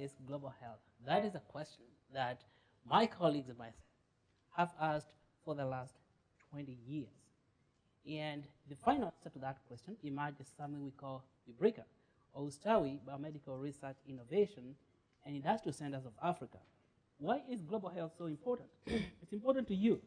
is global health? That is a question that my colleagues and myself have asked for the last 20 years. And the final answer to that question emerges something we call UBRICA, or Ustawi Biomedical Research Innovation and Industrial Centers of Africa. Why is global health so important? It's important to you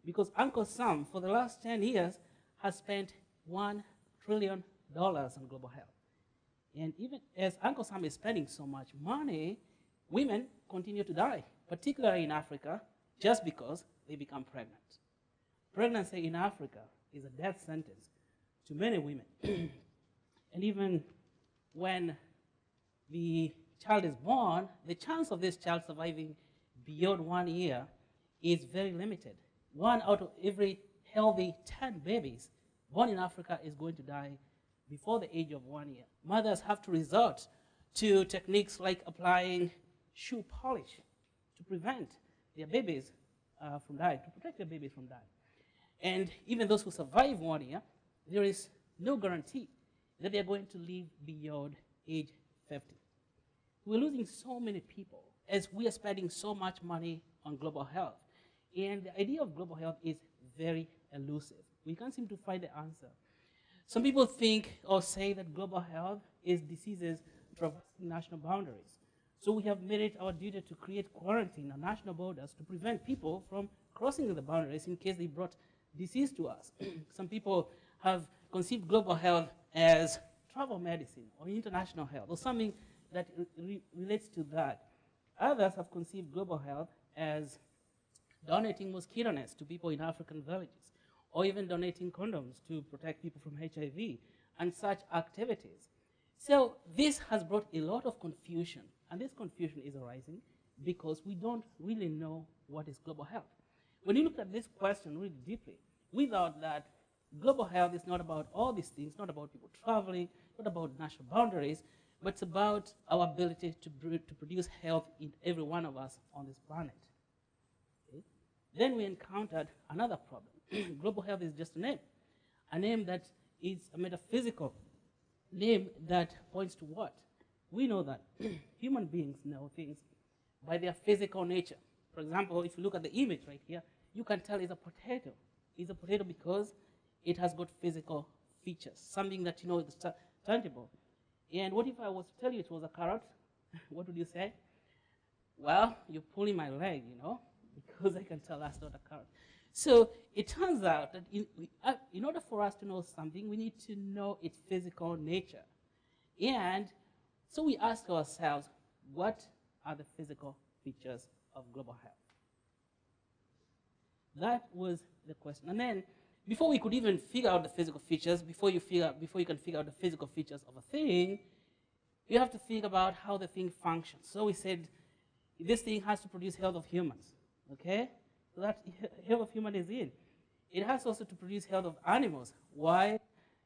because Uncle Sam, for the last 10 years, has spent $1 trillion on global health. And even as Uncle Sam is spending so much money, women continue to die, particularly in Africa, just because they become pregnant. Pregnancy in Africa is a death sentence to many women. And even when the child is born, the chance of this child surviving beyond 1 year is very limited. 1 out of every healthy 10 babies born in Africa is going to die before the age of 1 year. Mothers have to resort to techniques like applying shoe polish to prevent their babies from dying, to protect their babies from dying. And even those who survive 1 year, there is no guarantee that they're going to live beyond age 50. We're losing so many people as we are spending so much money on global health. And the idea of global health is very elusive. We can't seem to find the answer. Some people think or say that global health is diseases traversing national boundaries. So we have made it our duty to create quarantine on national borders to prevent people from crossing the boundaries in case they brought disease to us. Some people have conceived global health as travel medicine or international health or something that relates to that. Others have conceived global health as donating mosquito nets to people in African villages, or even donating condoms to protect people from HIV and such activities. So this has brought a lot of confusion, and this confusion is arising because we don't really know what is global health. When you look at this question really deeply, we thought that global health is not about all these things, not about people traveling, not about national boundaries, but it's about our ability to produce health in every one of us on this planet. Okay? Then we encountered another problem. Global health is just a name that is a metaphysical name that points to what? We know that human beings know things by their physical nature. For example, if you look at the image right here, you can tell it's a potato. It's a potato because it has got physical features, something that you know is tangible. And what if I was to tell you it was a carrot? What would you say? Well, you're pulling my leg, you know, because I can tell that's not a carrot. So it turns out that in order for us to know something, we need to know its physical nature. And so we ask ourselves, what are the physical features of global health? That was the question. And then, before we could even figure out the physical features, before you can figure out the physical features of a thing, you have to think about how the thing functions. So we said, this thing has to produce health of humans, okay? So that health of human is in. It has also to produce health of animals. Why?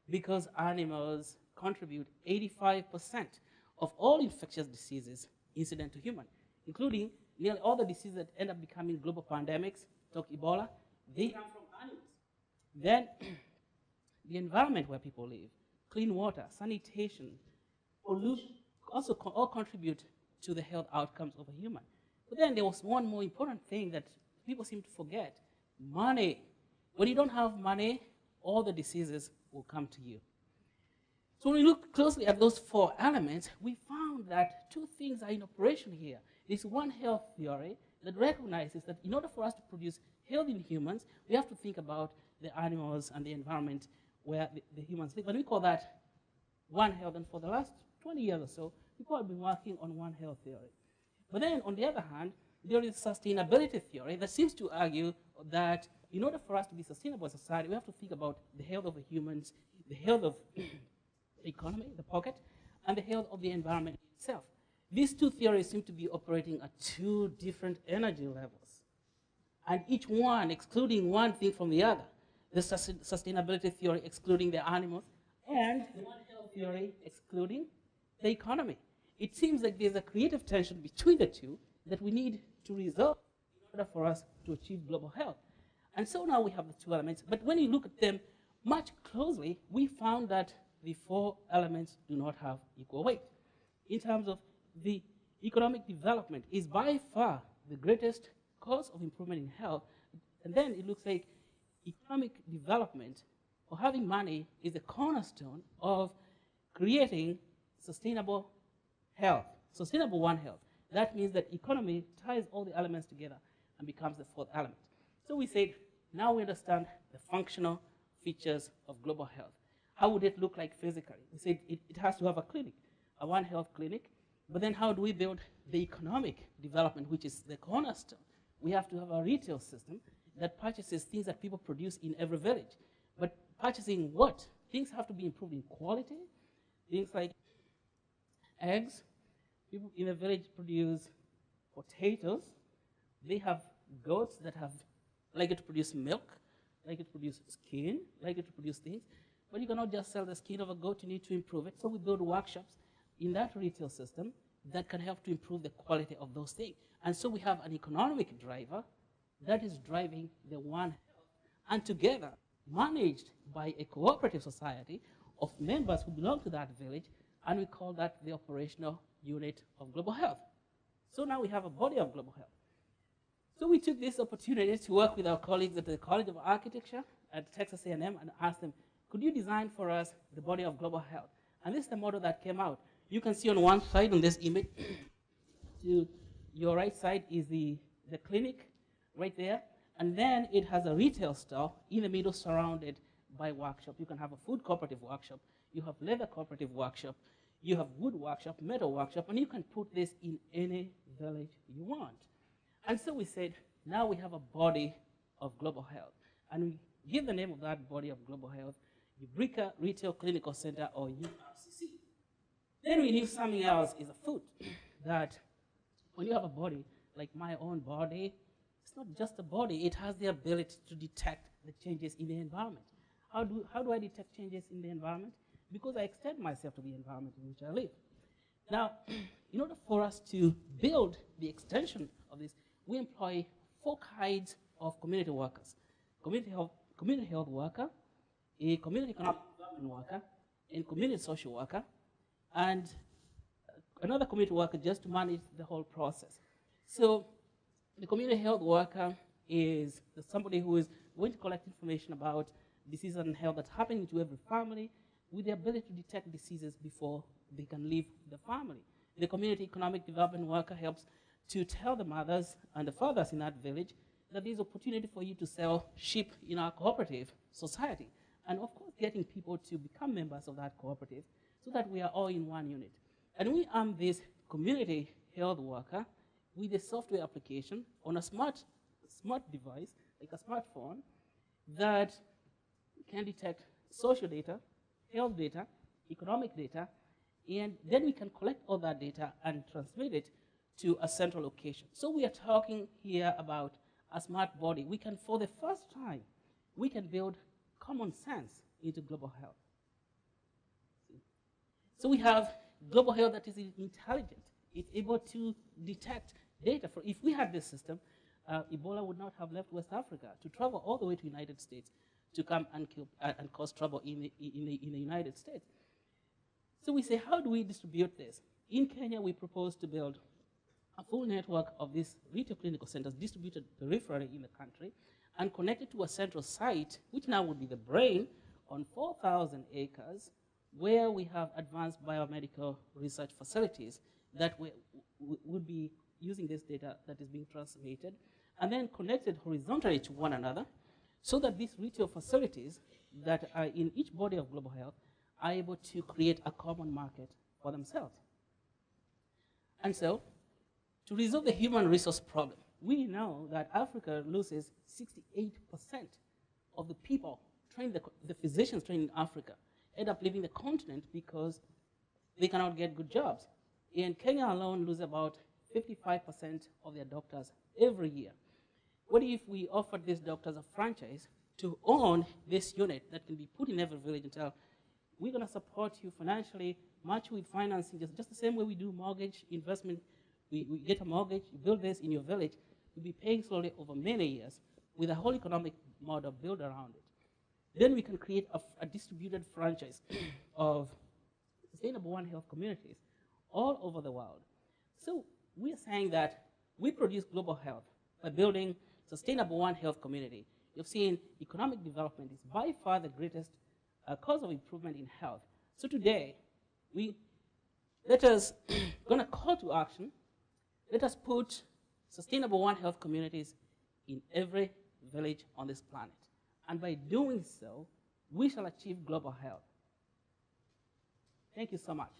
Because animals contribute 85% of all infectious diseases incident to human, including nearly all the diseases that end up becoming global pandemics, like Ebola, they come from animals. Then the environment where people live, clean water, sanitation, pollution, also all contribute to the health outcomes of a human. But then there was one more important thing that people seem to forget: money. When you don't have money, all the diseases will come to you. So when we look closely at those 4 elements, we found that 2 things are in operation here. There's one health theory that recognizes that in order for us to produce health in humans, we have to think about the animals and the environment where the humans live. And we call that One Health. And for the last 20 years or so, people have been working on One Health theory. But then, on the other hand, there is sustainability theory that seems to argue that in order for us to be sustainable as a society, we have to think about the health of the humans, the health of the economy, the pocket, and the health of the environment itself. These 2 theories seem to be operating at 2 different energy levels, and each one excluding one thing from the other. The sustainability theory excluding the animals, and the One Health theory excluding the economy. It seems like there's a creative tension between the 2 that we need to resolve in order for us to achieve global health. And so now we have the 2 elements, but when you look at them much closely, we found that the 4 elements do not have equal weight. In terms of the economic development is by far the greatest cause of improvement in health. And then it looks like economic development or having money is the cornerstone of creating sustainable health, sustainable One Health. That means that economy ties all the elements together and becomes the fourth element. So we said, now we understand the functional features of global health. How would it look like physically? We said it has to have a clinic, a One Health clinic. But then how do we build the economic development, which is the cornerstone? We have to have a retail system that purchases things that people produce in every village. But purchasing what? Things have to be improved in quality. Things like eggs. People in a village produce potatoes. They have goats that like it to produce milk, like it to produce skin, like it to produce things. But you cannot just sell the skin of a goat, you need to improve it. So we build workshops in that retail system that can help to improve the quality of those things. And so we have an economic driver that is driving the One Health, and together, managed by a cooperative society of members who belong to that village, and we call that the operational unit of global health. So now we have a body of global health. So we took this opportunity to work with our colleagues at the College of Architecture at Texas A&M and asked them, could you design for us the body of global health? And this is the model that came out. You can see on one side on this image, to your right side is the clinic right there. And then it has a retail store in the middle surrounded by workshop. You can have a food cooperative workshop. You have leather cooperative workshop. You have wood workshop, metal workshop, and you can put this in any village you want. And so we said, now we have a body of global health. And we give the name of that body of global health, UBRICA Retail Clinical Center, or URCC. Then we knew something else is a food, that when you have a body, like my own body, it's not just a body, it has the ability to detect the changes in the environment. How do I detect changes in the environment? Because I extend myself to the environment in which I live. Now, in order for us to build the extension of this, we employ 4 kinds of community workers. Community health worker, a community economic development worker, a community social worker, and another community worker just to manage the whole process. So the community health worker is somebody who is going to collect information about diseases and health that's happening to every family with the ability to detect diseases before they can leave the family. The community economic development worker helps to tell the mothers and the fathers in that village that there's opportunity for you to sell sheep in our cooperative society. And of course, getting people to become members of that cooperative so that we are all in one unit. And we arm this community health worker with a software application on a smart device, like a smartphone, that can detect social data, health data, economic data, and then we can collect all that data and transmit it to a central location. So we are talking here about a smart body. We can, for the first time, we can build common sense into global health. So we have global health that is intelligent. It's able to detect data. If we had this system, Ebola would not have left West Africa to travel all the way to the United States to come and cause trouble in the United States. So we say, how do we distribute this? In Kenya, we propose to build a full network of these retail clinical centers distributed peripherally in the country and connected to a central site, which now would be the brain, on 4,000 acres, where we have advanced biomedical research facilities that would be using this data that is being transmitted, and then connected horizontally to one another, so that these retail facilities that are in each body of global health are able to create a common market for themselves. And so, to resolve the human resource problem, we know that Africa loses 68% of the people trained, the physicians trained in Africa, end up leaving the continent because they cannot get good jobs. In Kenya alone, lose about 55% of their doctors every year. What if we offered these doctors a franchise to own this unit that can be put in every village and tell, we're going to support you financially, match with financing, just the same way we do mortgage investment. We get a mortgage, you build this in your village, you'll be paying slowly over many years with a whole economic model built around it. Then we can create a distributed franchise of sustainable One Health communities all over the world, So we are saying that we produce global health by building sustainable One Health community. You've seen economic development is by far the greatest cause of improvement in health. So today, let us going to call to action. Let us put sustainable One Health communities in every village on this planet. And by doing so, we shall achieve global health. Thank you so much.